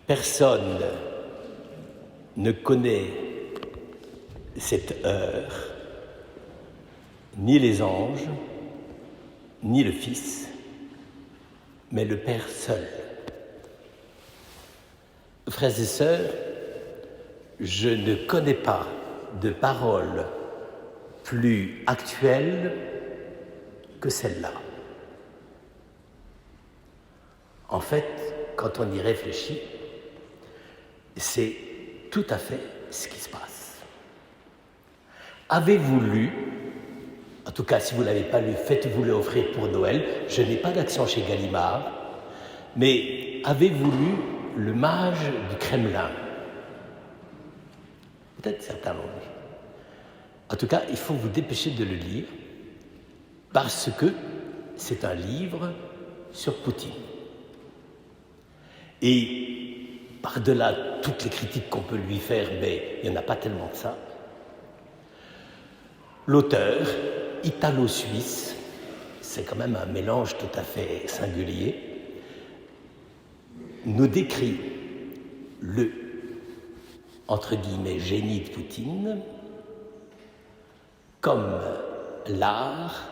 Personne ne connaît cette heure, ni les anges, ni le Fils, mais le Père seul. Frères et sœurs, je ne connais pas de parole plus actuelle que celle-là. En fait, quand on y réfléchit, c'est tout à fait ce qui se passe. Avez-vous lu, en tout cas si vous ne l'avez pas lu, faites-vous-le offrir pour Noël, je n'ai pas d'action chez Gallimard, mais avez-vous lu Le Mage du Kremlin? Peut-être certains l'ont lu. En tout cas, il faut vous dépêcher de le lire, parce que c'est un livre sur Poutine. Et par-delà toutes les critiques qu'on peut lui faire, mais il n'y en a pas tellement que ça, l'auteur, italo-suisse, c'est quand même un mélange tout à fait singulier, nous décrit le, entre guillemets, génie de Poutine comme l'art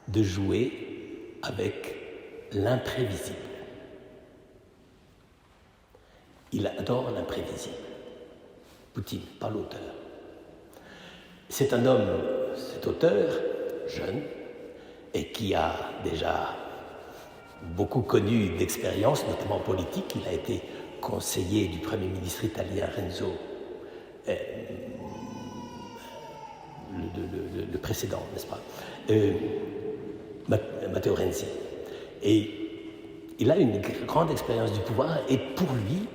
de jouer avec l'imprévisible. Il adore l'imprévisible. Poutine, pas l'auteur. C'est un homme, cet auteur, jeune, et qui a déjà beaucoup connu d'expérience, notamment politique. Il a été conseiller du Premier ministre italien Renzo, le précédent, n'est-ce pas, Matteo Renzi. Et il a une grande expérience du pouvoir, et pour lui,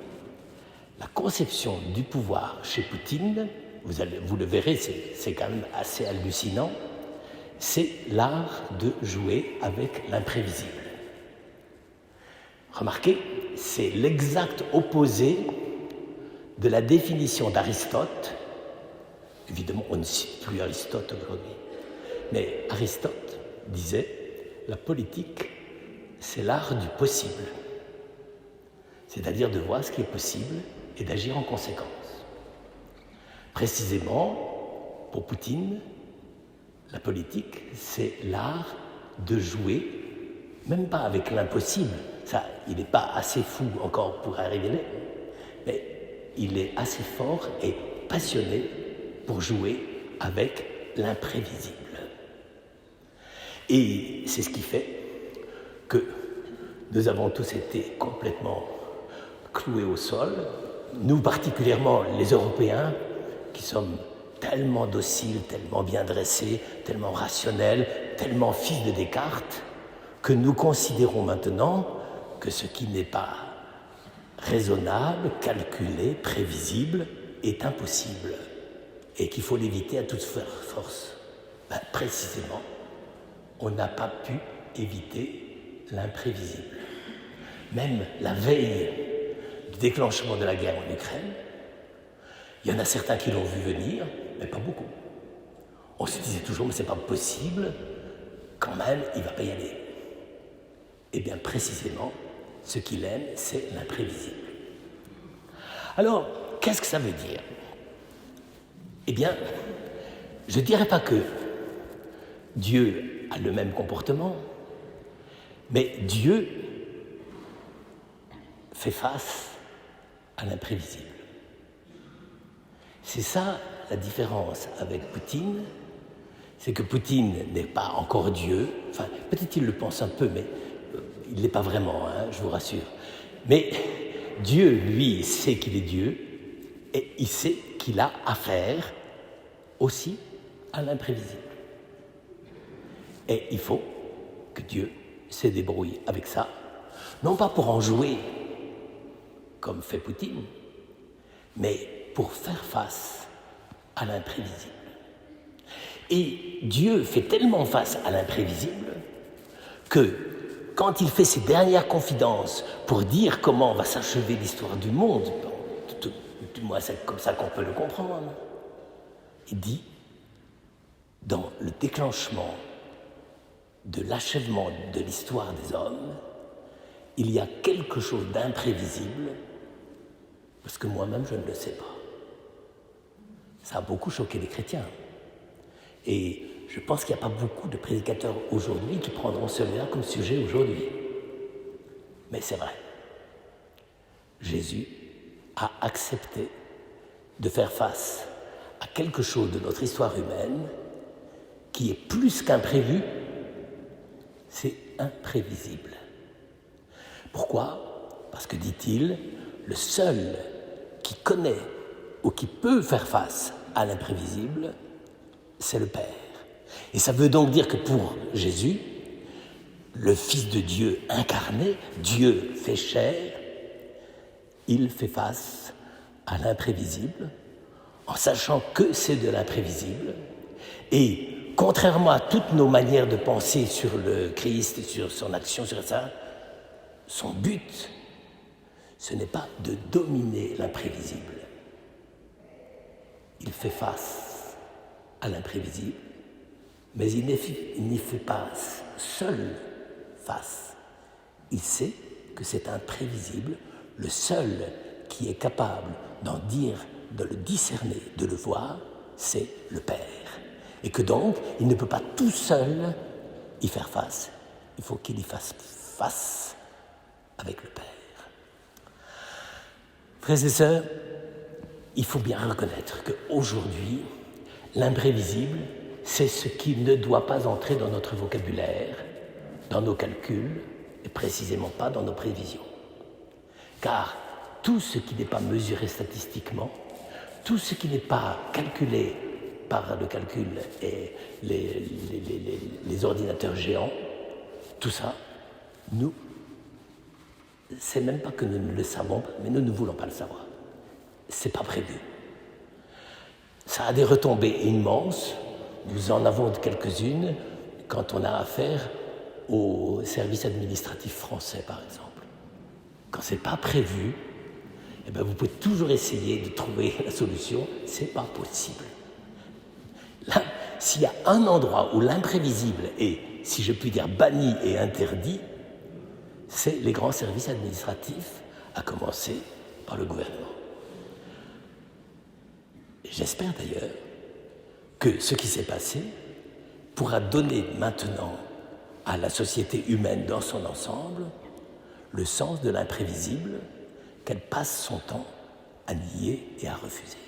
la conception du pouvoir chez Poutine, vous le verrez, c'est quand même assez hallucinant, c'est l'art de jouer avec l'imprévisible. Remarquez, c'est l'exact opposé de la définition d'Aristote. Évidemment, on ne cite plus Aristote aujourd'hui, mais Aristote disait « la politique, c'est l'art du possible », c'est-à-dire de voir ce qui est possible et d'agir en conséquence. Précisément, pour Poutine, la politique, c'est l'art de jouer, même pas avec l'impossible. Ça, il n'est pas assez fou encore pour arriver là, mais il est assez fort et passionné pour jouer avec l'imprévisible. Et c'est ce qui fait que nous avons tous été complètement cloués au sol, nous particulièrement les Européens, qui sommes tellement dociles, tellement bien dressés, tellement rationnels, tellement fils de Descartes, que nous considérons maintenant que ce qui n'est pas raisonnable, calculé, prévisible, est impossible et qu'il faut l'éviter à toute force. Précisément, on n'a pas pu éviter l'imprévisible. Même la veille du déclenchement de la guerre en Ukraine, il y en a certains qui l'ont vu venir, mais pas beaucoup. On se disait toujours, mais c'est pas possible, quand même, il ne va pas y aller. Eh bien, précisément, ce qu'il aime, c'est l'imprévisible. Alors, qu'est-ce que ça veut dire? Eh bien, je ne dirais pas que Dieu a le même comportement, mais Dieu fait face à l'imprévisible. C'est ça la différence avec Poutine, c'est que Poutine n'est pas encore Dieu, enfin peut-être il le pense un peu, mais il ne l'est pas vraiment, je vous rassure. Mais Dieu, lui, sait qu'il est Dieu, et il sait qu'il a affaire aussi à l'imprévisible. Et il faut que Dieu se débrouille avec ça, non pas pour en jouer, comme fait Poutine, mais pour faire face à l'imprévisible. Et Dieu fait tellement face à l'imprévisible que quand il fait ses dernières confidences pour dire comment va s'achever l'histoire du monde, du moins c'est comme ça qu'on peut le comprendre, il dit, dans le déclenchement de l'achèvement de l'histoire des hommes, il y a quelque chose d'imprévisible Parce que moi-même, je ne le sais pas. Ça a beaucoup choqué les chrétiens. Et je pense qu'il n'y a pas beaucoup de prédicateurs aujourd'hui qui prendront celui-là comme sujet aujourd'hui. Mais c'est vrai. Jésus a accepté de faire face à quelque chose de notre histoire humaine qui est plus qu'imprévu, c'est imprévisible. Pourquoi ? Parce que, dit-il, le seul qui connaît ou qui peut faire face à l'imprévisible, c'est le Père. Et ça veut donc dire que pour Jésus, le Fils de Dieu incarné, Dieu fait chair, il fait face à l'imprévisible, en sachant que c'est de l'imprévisible. Et contrairement à toutes nos manières de penser sur le Christ, sur son action, sur ça, son but, ce n'est pas de dominer l'imprévisible. Il fait face à l'imprévisible, mais il n'y fait pas seul face. Il sait que c'est imprévisible, le seul qui est capable d'en dire, de le discerner, de le voir, c'est le Père. Et que donc, il ne peut pas tout seul y faire face. Il faut qu'il y fasse face avec le Père. Frères et sœurs, il faut bien reconnaître qu'aujourd'hui, l'imprévisible, c'est ce qui ne doit pas entrer dans notre vocabulaire, dans nos calculs, et précisément pas dans nos prévisions. Car tout ce qui n'est pas mesuré statistiquement, tout ce qui n'est pas calculé par le calcul et les ordinateurs géants, tout ça, nous, c'est même pas que nous ne le savons pas, mais nous ne voulons pas le savoir. C'est pas prévu. Ça a des retombées immenses. Nous en avons quelques-unes quand on a affaire au service administratif français, par exemple. Quand c'est pas prévu, eh bien vous pouvez toujours essayer de trouver la solution. C'est pas possible. Là, s'il y a un endroit où l'imprévisible est, si je puis dire, banni et interdit, c'est les grands services administratifs, à commencer par le gouvernement. J'espère d'ailleurs que ce qui s'est passé pourra donner maintenant à la société humaine dans son ensemble le sens de l'imprévisible qu'elle passe son temps à nier et à refuser.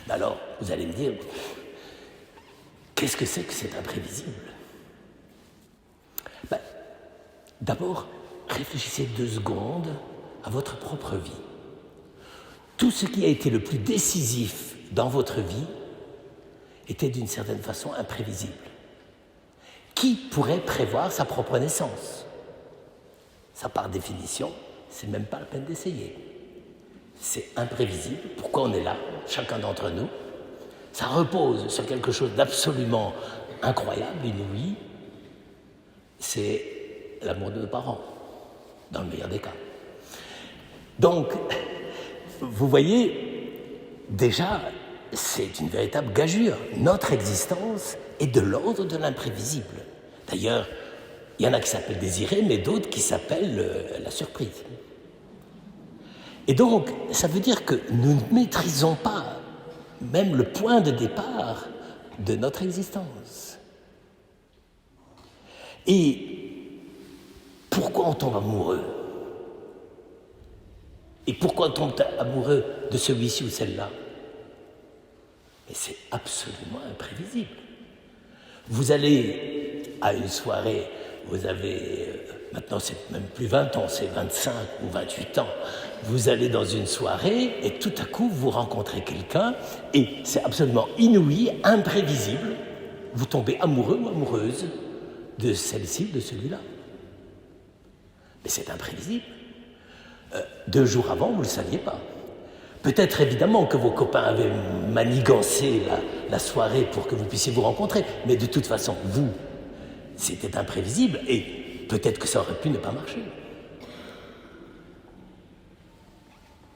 Mais alors, vous allez me dire, qu'est-ce que c'est que cet imprévisible ? D'abord, réfléchissez 2 secondes à votre propre vie. Tout ce qui a été le plus décisif dans votre vie était d'une certaine façon imprévisible. Qui pourrait prévoir sa propre naissance ? Ça, par définition, c'est même pas la peine d'essayer. C'est imprévisible. Pourquoi on est là, chacun d'entre nous ? Ça repose sur quelque chose d'absolument incroyable, inouï. C'est l'amour de nos parents, dans le meilleur des cas. Donc, vous voyez, déjà, c'est une véritable gageure. Notre existence est de l'ordre de l'imprévisible. D'ailleurs, il y en a qui s'appellent désiré, mais d'autres qui s'appellent la surprise. Et donc, ça veut dire que nous ne maîtrisons pas même le point de départ de notre existence. Et pourquoi on tombe amoureux ? Et pourquoi on tombe amoureux de celui-ci ou celle-là ? Mais c'est absolument imprévisible. Vous allez à une soirée, vous avez, maintenant c'est même plus 20 ans, c'est 25 ou 28 ans, vous allez dans une soirée et tout à coup vous rencontrez quelqu'un et c'est absolument inouï, imprévisible, vous tombez amoureux ou amoureuse de celle-ci ou de celui-là. Mais c'est imprévisible. 2 jours avant, vous ne le saviez pas. Peut-être évidemment que vos copains avaient manigancé la soirée pour que vous puissiez vous rencontrer, mais de toute façon, vous, c'était imprévisible et peut-être que ça aurait pu ne pas marcher.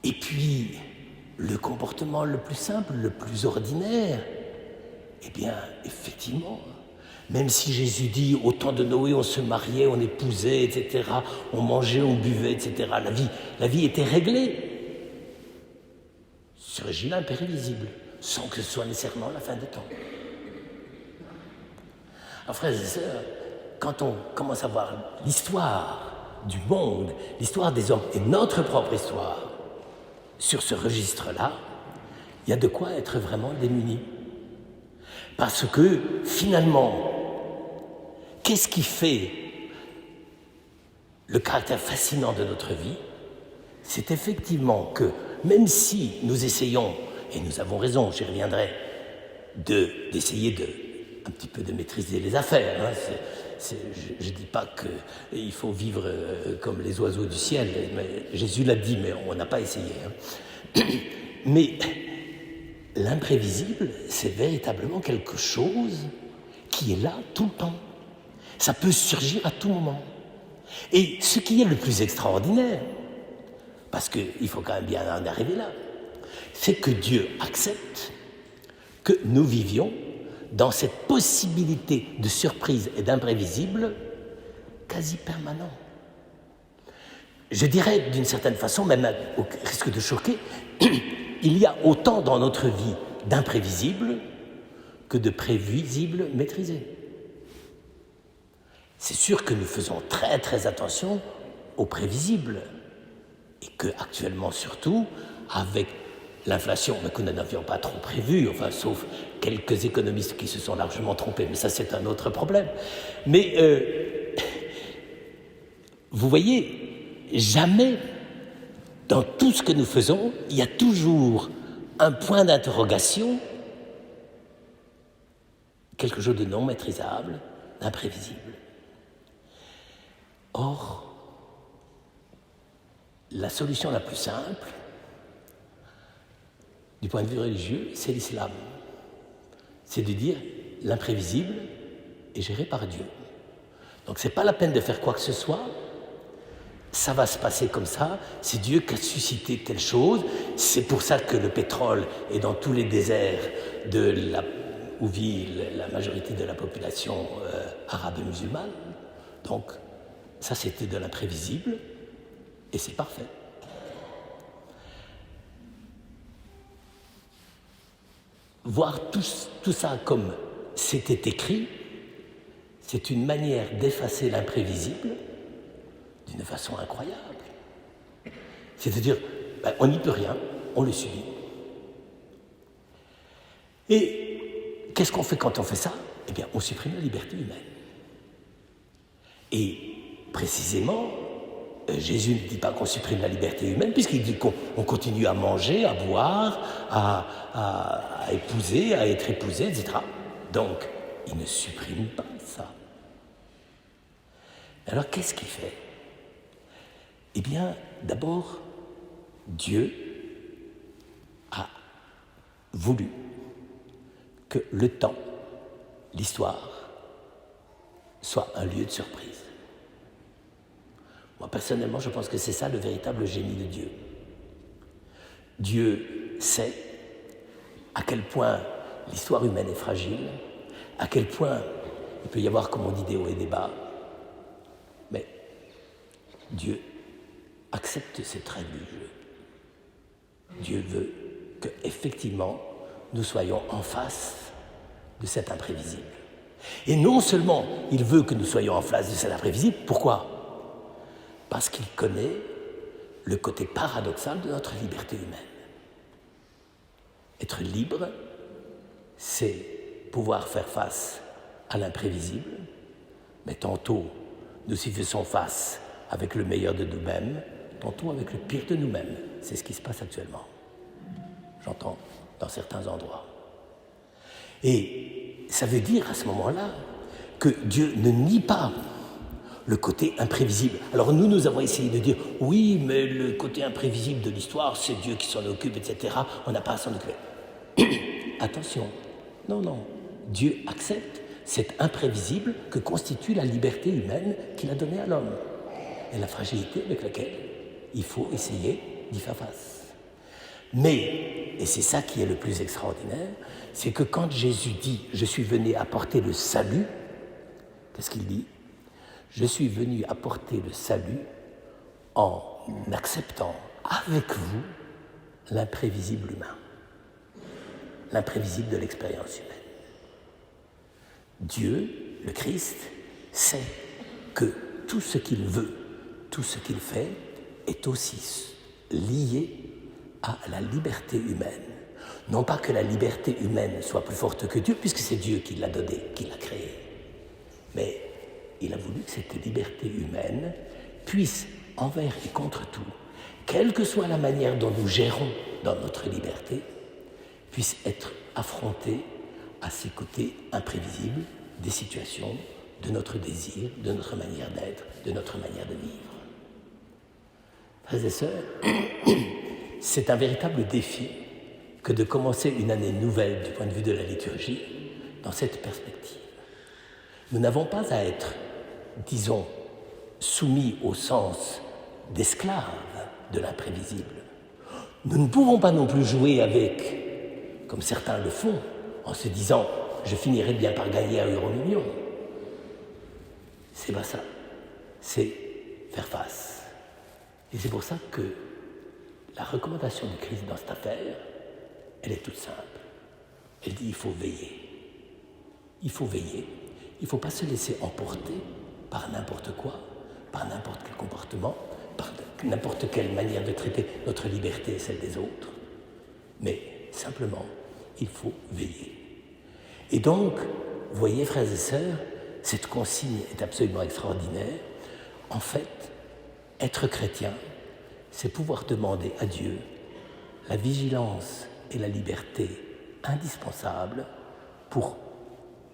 Et puis, le comportement le plus simple, le plus ordinaire, eh bien, effectivement, même si Jésus dit, au temps de Noé, on se mariait, on épousait, etc., on mangeait, on buvait, etc., la vie était réglée. surgit l'imprévisible, sans que ce soit nécessairement la fin des temps. Alors frères et sœurs, quand on commence à voir l'histoire du monde, l'histoire des hommes et notre propre histoire sur ce registre-là, il y a de quoi être vraiment démuni. Parce que finalement, qu'est-ce qui fait le caractère fascinant de notre vie? C'est effectivement que même si nous essayons, et nous avons raison, j'y reviendrai, d'essayer un petit peu de maîtriser les affaires, hein, je ne dis pas qu'il faut vivre comme les oiseaux du ciel, mais Jésus l'a dit, mais on n'a pas essayé. Hein. Mais l'imprévisible, c'est véritablement quelque chose qui est là tout le temps. Ça peut surgir à tout moment. Et ce qui est le plus extraordinaire, parce qu'il faut quand même bien en arriver là, c'est que Dieu accepte que nous vivions dans cette possibilité de surprise et d'imprévisible quasi permanent. Je dirais d'une certaine façon, même au risque de choquer, il y a autant dans notre vie d'imprévisibles que de prévisibles maîtrisés. C'est sûr que nous faisons très très attention aux prévisibles et que actuellement surtout, avec l'inflation que nous n'avions pas trop prévue, enfin sauf quelques économistes qui se sont largement trompés, mais ça c'est un autre problème. Mais vous voyez, jamais dans tout ce que nous faisons, il y a toujours un point d'interrogation, quelque chose de non maîtrisable, d'imprévisible. Or, la solution la plus simple, du point de vue religieux, c'est l'islam. C'est de dire l'imprévisible est géré par Dieu. Donc c'est pas la peine de faire quoi que ce soit, ça va se passer comme ça, c'est Dieu qui a suscité telle chose, c'est pour ça que le pétrole est dans tous les déserts où vit la majorité de la population arabe et musulmane. Donc ça c'était de l'imprévisible et c'est parfait. Voir tout ça comme c'était écrit, c'est une manière d'effacer l'imprévisible d'une façon incroyable. C'est-à-dire, on n'y peut rien, on le subit. Et qu'est-ce qu'on fait quand on fait ça? Eh bien, on supprime la liberté humaine. Et précisément, Jésus ne dit pas qu'on supprime la liberté humaine, puisqu'il dit qu'on continue à manger, à boire, à épouser, à être épousé, etc. Donc, il ne supprime pas ça. Alors, qu'est-ce qu'il fait? Eh bien, d'abord, Dieu a voulu que le temps, l'histoire, soit un lieu de surprise. Moi, personnellement, je pense que c'est ça le véritable génie de Dieu. Dieu sait à quel point l'histoire humaine est fragile, à quel point il peut y avoir, comme on dit, des hauts et des bas. Mais Dieu accepte cette règle du jeu. Dieu veut qu'effectivement, nous soyons en face de cet imprévisible. Et non seulement il veut que nous soyons en face de cet imprévisible, pourquoi ? Parce qu'il connaît le côté paradoxal de notre liberté humaine. Être libre, c'est pouvoir faire face à l'imprévisible, mais tantôt nous y faisons face avec le meilleur de nous-mêmes, tantôt avec le pire de nous-mêmes. C'est ce qui se passe actuellement. J'entends dans certains endroits. Et ça veut dire à ce moment-là que Dieu ne nie pas le côté imprévisible. Alors nous avons essayé de dire, oui, mais le côté imprévisible de l'histoire, c'est Dieu qui s'en occupe, etc. On n'a pas à s'en occuper. Attention, non. Dieu accepte cet imprévisible que constitue la liberté humaine qu'il a donnée à l'homme et la fragilité avec laquelle il faut essayer d'y faire face. Mais, et c'est ça qui est le plus extraordinaire, c'est que quand Jésus dit « Je suis venu apporter le salut », qu'est-ce qu'il dit ? Je suis venu apporter le salut en acceptant avec vous l'imprévisible humain. l'imprévisible de l'expérience humaine. Dieu, le Christ, sait que tout ce qu'il veut, tout ce qu'il fait, est aussi lié à la liberté humaine. Non pas que la liberté humaine soit plus forte que Dieu, puisque c'est Dieu qui l'a donnée, qui l'a créée, mais il a voulu que cette liberté humaine puisse, envers et contre tout, quelle que soit la manière dont nous gérons dans notre liberté, puisse être affrontée à ces côtés imprévisibles des situations, de notre désir, de notre manière d'être, de notre manière de vivre. Frères et sœurs, c'est un véritable défi que de commencer une année nouvelle du point de vue de la liturgie dans cette perspective. Nous n'avons pas à être, disons, soumis au sens d'esclaves de l'imprévisible. Nous ne pouvons pas non plus jouer avec, comme certains le font, en se disant « je finirai bien par gagner 1 euro-million ». C'est pas ça, c'est faire face. Et c'est pour ça que la recommandation du Christ dans cette affaire, elle est toute simple. Elle dit il faut veiller. Il faut veiller. Il ne faut pas se laisser emporter par n'importe quoi, par n'importe quel comportement, par n'importe quelle manière de traiter notre liberté et celle des autres. Mais simplement, il faut veiller. Et donc, voyez, frères et sœurs, cette consigne est absolument extraordinaire. En fait, être chrétien, c'est pouvoir demander à Dieu la vigilance et la liberté indispensables pour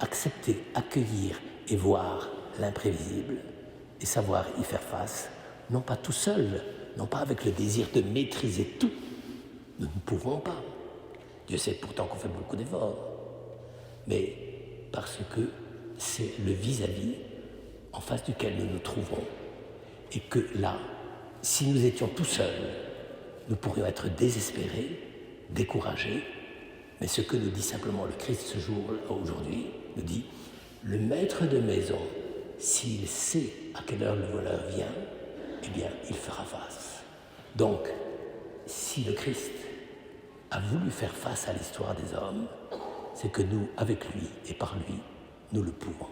accepter, accueillir et voir l'imprévisible et savoir y faire face, non pas tout seul, non pas avec le désir de maîtriser tout. Nous ne pouvons pas. Dieu sait pourtant qu'on fait beaucoup d'efforts, mais parce que c'est le vis-à-vis en face duquel nous nous trouvons et que là, si nous étions tout seuls, nous pourrions être désespérés, découragés, mais ce que nous dit simplement le Christ ce jour, aujourd'hui, nous dit « Le maître de maison, s'il sait à quelle heure le voleur vient, eh bien, il fera face. » Donc, si le Christ a voulu faire face à l'histoire des hommes, c'est que nous, avec lui et par lui, nous le pouvons.